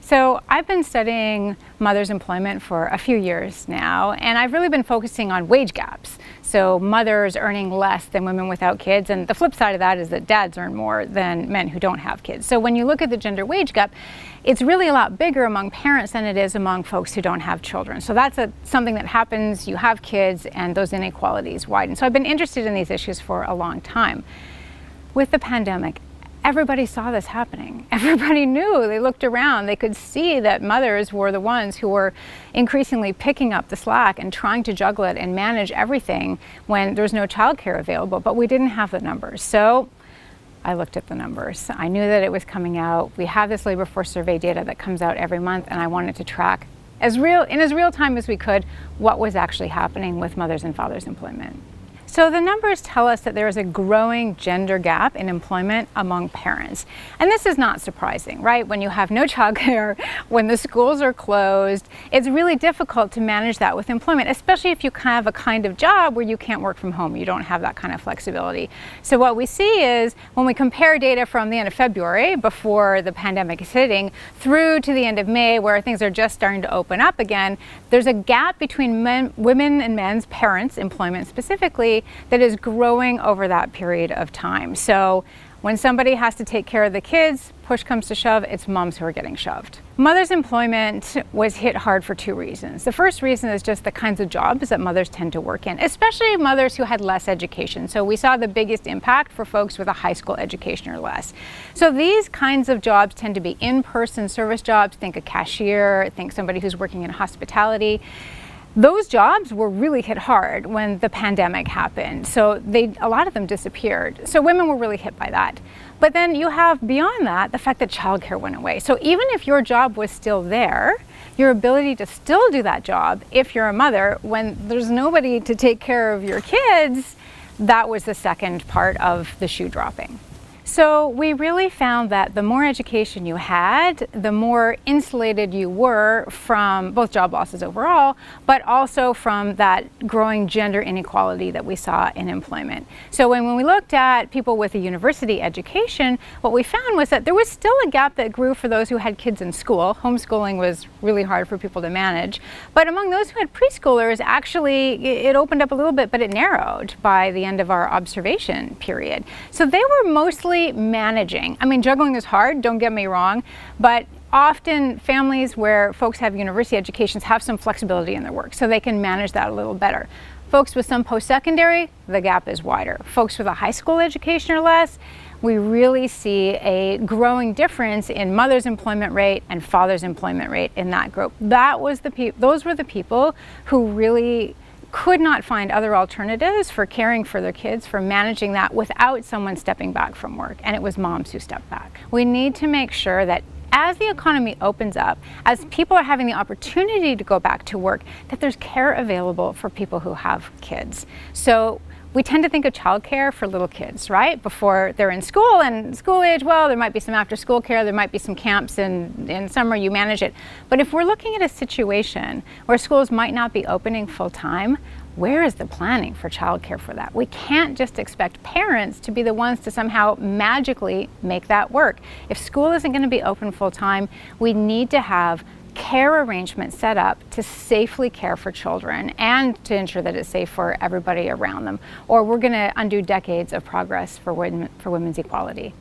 So I've been studying mothers' employment for a few years now, and I've really been focusing on wage gaps. So mothers earning less than women without kids, and the flip side of that is that dads earn more than men who don't have kids. So when you look at the gender wage gap, it's really a lot bigger among parents than it is among folks who don't have children. So that's something that happens, you have kids, and those inequalities widen. So I've been interested in these issues for a long time. With the pandemic, everybody saw this happening. Everybody knew, they looked around, they could see that mothers were the ones who were increasingly picking up the slack and trying to juggle it and manage everything when there's no childcare available, but we didn't have the numbers. So I looked at the numbers. I knew that it was coming out. We have this labor force survey data that comes out every month, and I wanted to track in as real time as we could what was actually happening with mothers and fathers' employment. So the numbers tell us that there is a growing gender gap in employment among parents. And this is not surprising, right? When you have no childcare, when the schools are closed, it's really difficult to manage that with employment, especially if you have a kind of job where you can't work from home. You don't have that kind of flexibility. So what we see is when we compare data from the end of February, before the pandemic is hitting, through to the end of May, where things are just starting to open up again, there's a gap between women and men's parents' employment specifically that is growing over that period of time. So when somebody has to take care of the kids, push comes to shove, it's moms who are getting shoved. Mothers' employment was hit hard for two reasons. The first reason is just the kinds of jobs that mothers tend to work in, especially mothers who had less education. So we saw the biggest impact for folks with a high school education or less. So these kinds of jobs tend to be in-person service jobs. Think a cashier, think somebody who's working in hospitality. Those jobs were really hit hard when the pandemic happened. So a lot of them disappeared. So women were really hit by that. But then you have beyond that, the fact that childcare went away. So even if your job was still there, your ability to still do that job, if you're a mother, when there's nobody to take care of your kids, that was the second part of the shoe dropping. So we really found that the more education you had, the more insulated you were from both job losses overall, but also from that growing gender inequality that we saw in employment. So when we looked at people with a university education, what we found was that there was still a gap that grew for those who had kids in school. Homeschooling was really hard for people to manage. But among those who had preschoolers, actually it opened up a little bit, but it narrowed by the end of our observation period. So they were mostly managing. I mean, juggling is hard, don't get me wrong, but often families where folks have university educations have some flexibility in their work, so they can manage that a little better. Folks with some post-secondary, the gap is wider. Folks with a high school education or less, we really see a growing difference in mother's employment rate and father's employment rate in that group. Those were the people who really could not find other alternatives for caring for their kids, for managing that without someone stepping back from work. And it was moms who stepped back. We need to make sure that as the economy opens up, as people are having the opportunity to go back to work, that there's care available for people who have kids. So we tend to think of childcare for little kids, right? Before they're in school and school age, well, there might be some after school care, there might be some camps, and in summer you manage it. But if we're looking at a situation where schools might not be opening full time, where is the planning for childcare for that? We can't just expect parents to be the ones to somehow magically make that work. If school isn't going to be open full time, we need to have care arrangements set up to safely care for children and to ensure that it's safe for everybody around them, or we're going to undo decades of progress for women's equality.